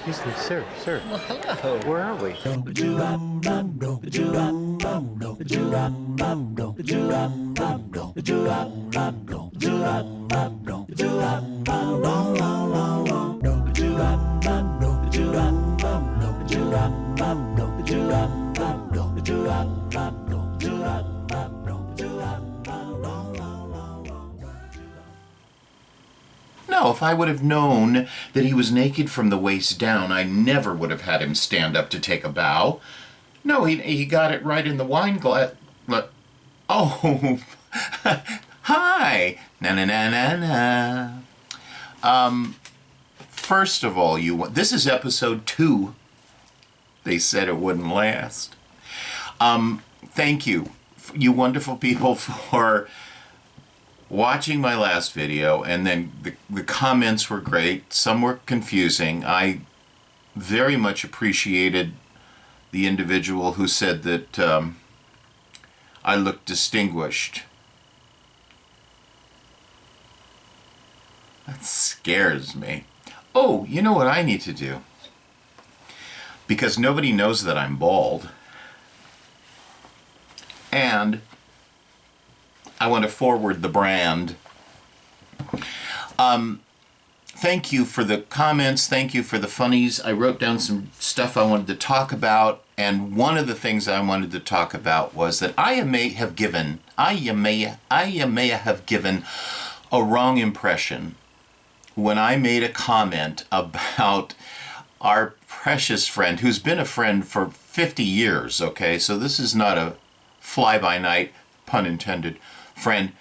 Excuse me, sir. Well, hello. Where are we? No, if I would have known that he was naked from the waist down, I never would have had him stand up to take a bow. No, he got it right in the wine glass. Oh, hi. Na na na na na. First of all, this is episode 2. They said it wouldn't last. Thank you, you wonderful people, for watching my last video, and then the comments were great. Some were confusing. I very much appreciated the individual who said that I looked distinguished. That scares me. Oh, you know what I need to do? Because nobody knows that I'm bald. And I want to forward the brand. Thank you for the comments. Thank you for the funnies. I wrote down some stuff I wanted to talk about, and one of the things I wanted to talk about was that I may have given a wrong impression when I made a comment about our precious friend, who's been a friend for 50 years, okay? So this is not a fly-by-night, pun intended, friend.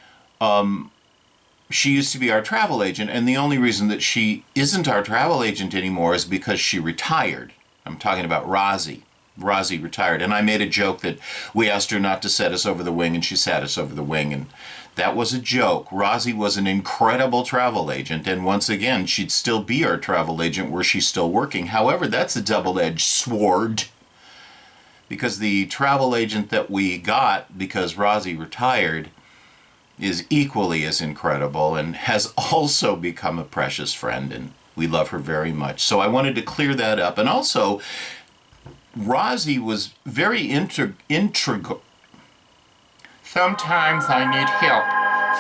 She used to be our travel agent, and the only reason that she isn't our travel agent anymore is because she retired. I'm talking about Rosie. Rosie retired, and I made a joke that we asked her not to set us over the wing, and she sat us over the wing, and that was a joke. Rosie was an incredible travel agent, and once again, she'd still be our travel agent were she still working. However, that's a double-edged sword, because the travel agent that we got because Rosie retired is equally as incredible and has also become a precious friend, and we love her very much. So I wanted to clear that up. And also, Rosie was very integral. Sometimes I need help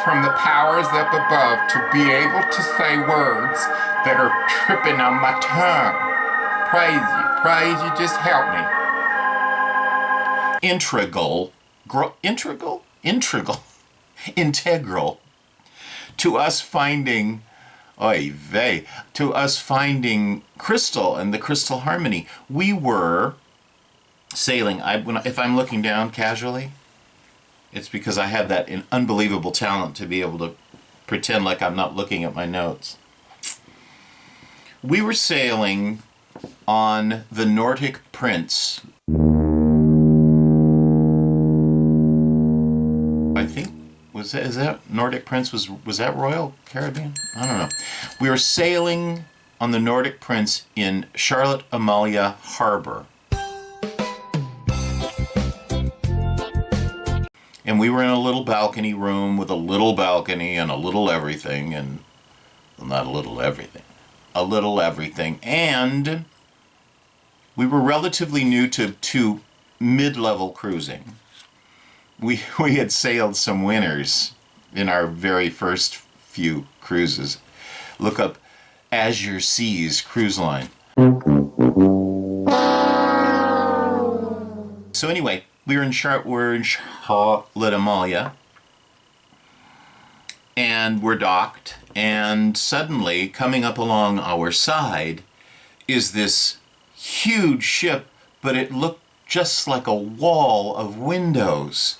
from the powers up above to be able to say words that are tripping on my tongue. Praise you, just help me. Integral to us finding Crystal and the Crystal Harmony. We were sailing. If I'm looking down casually, it's because I have that unbelievable talent to be able to pretend like I'm not looking at my notes. We were sailing on the Nordic Prince. I think, is that Nordic Prince? Was that Royal Caribbean? I don't know. We were sailing on the Nordic Prince in Charlotte Amalia Harbor. And we were in a little balcony room with a little balcony and a little everything, and well, not a little everything, a little everything. And we were relatively new to mid-level cruising. We had sailed some winters in our very first few cruises. Look up Azure Seas Cruise Line. So anyway, we're in Charlotte Amalia, and we're docked, and suddenly coming up along our side is this huge ship, but it looked just like a wall of windows.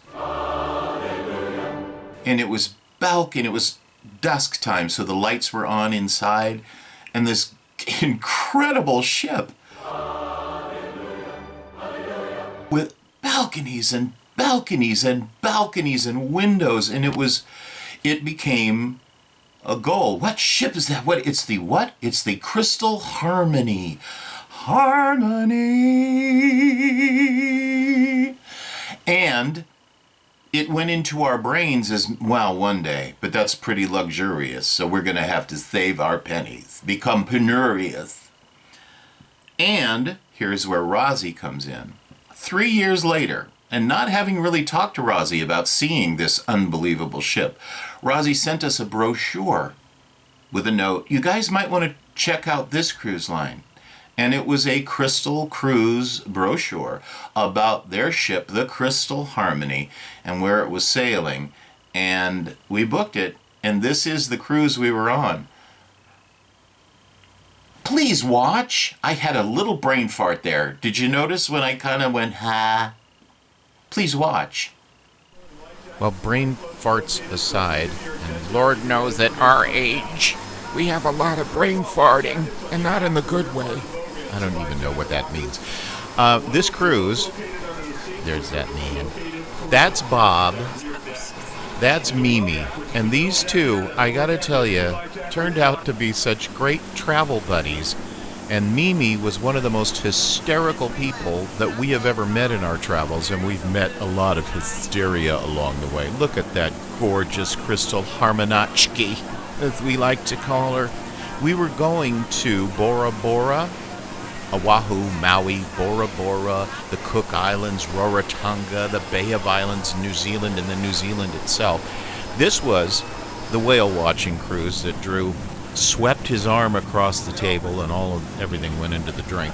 And it was balcony, it was dusk time, so the lights were on inside, and this incredible ship with balconies and balconies and balconies and windows, and it became a goal. What ship is that? It's the Crystal Harmony. Harmony. And it went into our brains as, well, one day, but that's pretty luxurious, so we're going to have to save our pennies, become penurious. And here's where Rosie comes in. 3 years later, and not having really talked to Rosie about seeing this unbelievable ship, Rosie sent us a brochure with a note, you guys might want to check out this cruise line. And it was a Crystal Cruise brochure about their ship, the Crystal Harmony, and where it was sailing. And we booked it, and this is the cruise we were on. Please watch. I had a little brain fart there. Did you notice when I kind of went, ha? Please watch. Well, brain farts aside, and Lord knows at our age, we have a lot of brain farting, and not in the good way. I don't even know what that means. This cruise, there's that man. That's Bob. That's Mimi. And these two, I gotta tell you, turned out to be such great travel buddies. And Mimi was one of the most hysterical people that we have ever met in our travels, and we've met a lot of hysteria along the way. Look at that gorgeous Crystal Harmonachki, as we like to call her. We were going to Bora Bora, Oahu, Maui, Bora Bora, the Cook Islands, Rarotonga, the Bay of Islands, New Zealand, and then New Zealand itself. This was the whale watching cruise that Drew swept his arm across the table and everything went into the drink.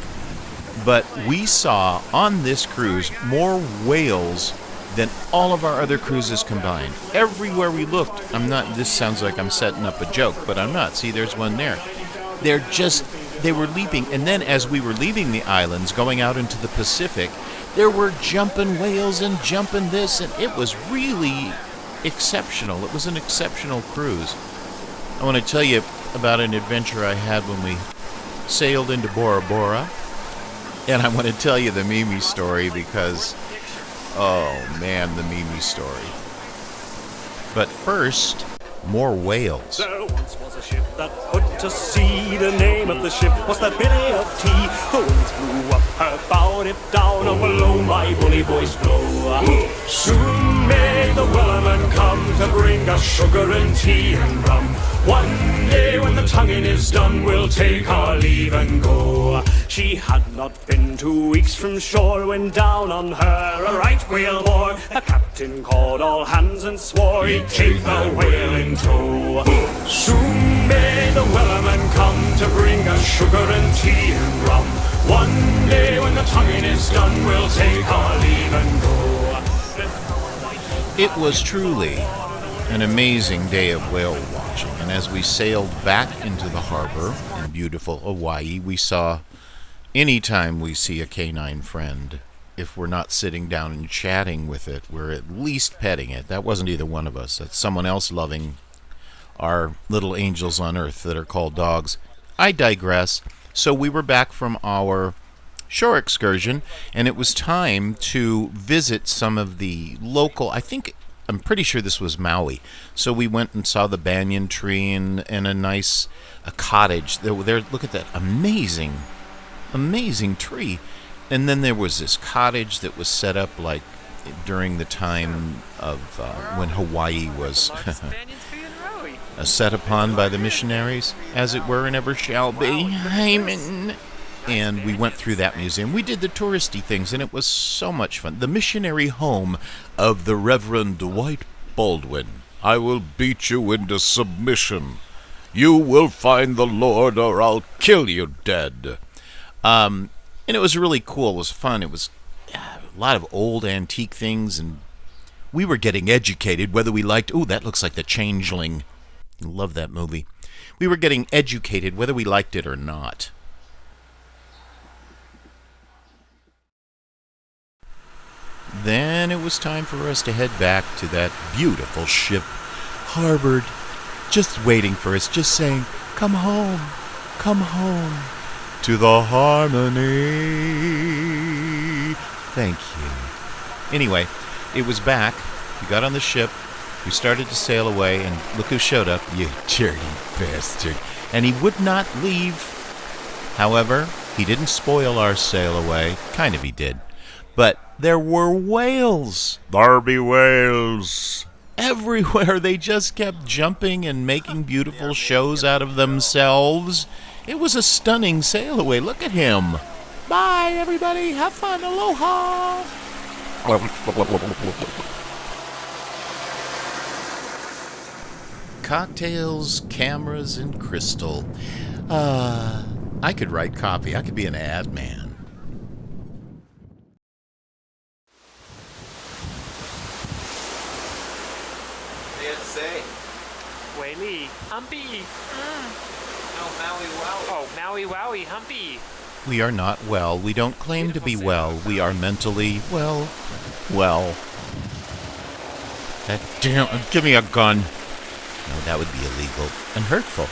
But we saw on this cruise more whales than all of our other cruises combined. Everywhere we looked, this sounds like I'm setting up a joke, but I'm not. See, there's one there. They were leaping, and then as we were leaving the islands, going out into the Pacific, there were jumping whales and jumping this, and it was really exceptional. It was an exceptional cruise. I want to tell you about an adventure I had when we sailed into Bora Bora, and I want to tell you the Mimi story because, oh man, the Mimi story. But first, more whales. There once was a ship that put to sea. The name of the ship was the Billy of Tea. The winds blew up her bow, dipped down, oh below my bully boys blow. Soon may the wellerman come to bring us sugar and tea and rum. One day when the tonguing is done, we'll take our leave and go. She had not been 2 weeks from shore when down on her a right whale bore. The captain called all hands and swore he'd take the whale in tow. Soon may the wellerman come to bring us sugar and tea and rum. One day when the tonguing is done, we'll take our leave and go. It was truly an amazing day of whale watching, and as we sailed back into the harbor in beautiful Hawaii, we saw, anytime we see a canine friend, if we're not sitting down and chatting with it, we're at least petting it. That wasn't either one of us. That's someone else loving our little angels on earth that are called dogs. I digress. So we were back from our shore excursion, and it was time to visit some of the local, I'm pretty sure this was Maui. So we went and saw the banyan tree and a cottage. There, look at that amazing tree. And then there was this cottage that was set up like during the time of when Hawaii was set upon by the missionaries, as it were, and ever shall be. Amen. And we went through that museum. We did the touristy things, and it was so much fun. The missionary home of the Reverend Dwight Baldwin. I will beat you into submission. You will find the Lord, or I'll kill you dead. And it was really cool. It was fun. It was a lot of old antique things, and we were getting educated, whether we liked... Ooh, that looks like The Changeling. I love that movie. We were getting educated, whether we liked it or not. Then it was time for us to head back to that beautiful ship, harbored, just waiting for us, just saying, come home to the Harmony. Thank you. Anyway, it was back. We got on the ship. We started to sail away, and look who showed up. You dirty bastard. And he would not leave. However, he didn't spoil our sail away. Kind of he did. But there were whales. Barbie whales. Everywhere. They just kept jumping and making beautiful shows out of themselves. It was a stunning sail away. Look at him. Bye, everybody. Have fun. Aloha. Cocktails, cameras, and crystal. I could write copy. I could be an ad man. What do you have to say? 维利，Humpy， No, Maui Wowie. Oh, Maui Wowie, Humpy. We are not well. We don't claim to be well. We are mentally, well. Damn, give me a gun. No, that would be illegal and hurtful.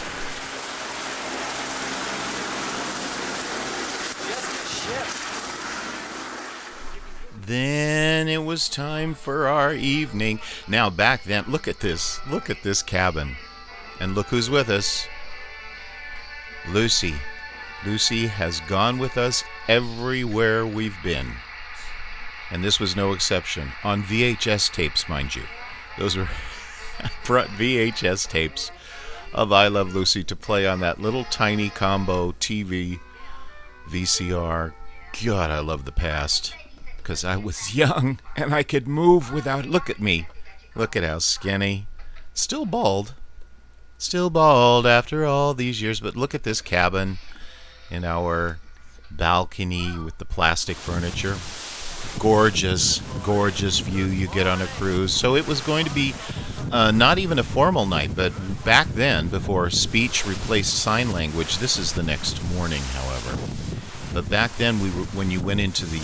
Then it was time for our evening. Now back then, look at this cabin. And look who's with us. Lucy. Lucy has gone with us everywhere we've been. And this was no exception. On VHS tapes, mind you. Those were I brought VHS tapes of I Love Lucy to play on that little tiny combo TV VCR. God, I love the past. Because I was young and I could move without... Look at me. Look at how skinny. Still bald. Still bald after all these years. But look at this cabin in our balcony with the plastic furniture. Gorgeous, gorgeous view you get on a cruise. So it was going to be not even a formal night, but back then, before speech replaced sign language, this is the next morning, however. But back then, when you went into the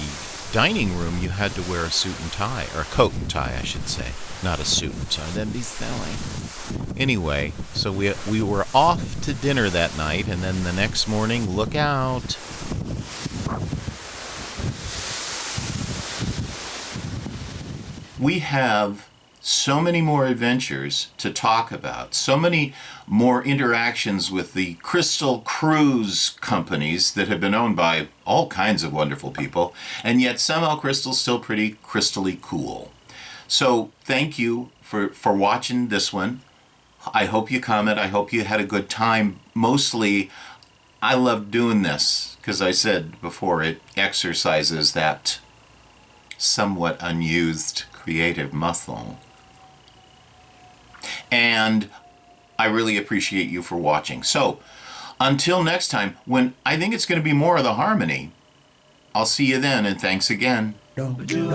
dining room, you had to wear a suit and tie, or a coat and tie, I should say. Not a suit and tie. That'd be silly. Anyway, so we were off to dinner that night, and then the next morning, look out. We have so many more adventures to talk about, so many more interactions with the Crystal Cruise companies that have been owned by all kinds of wonderful people, and yet somehow Crystal's still pretty crystally cool. So thank you for watching this one. I hope you comment. I hope you had a good time. Mostly, I love doing this because I said before, it exercises that somewhat unused creative muscle. And I really appreciate you for watching. So, until next time, when I think it's going to be more of the harmony, I'll see you then, and thanks again. Juran.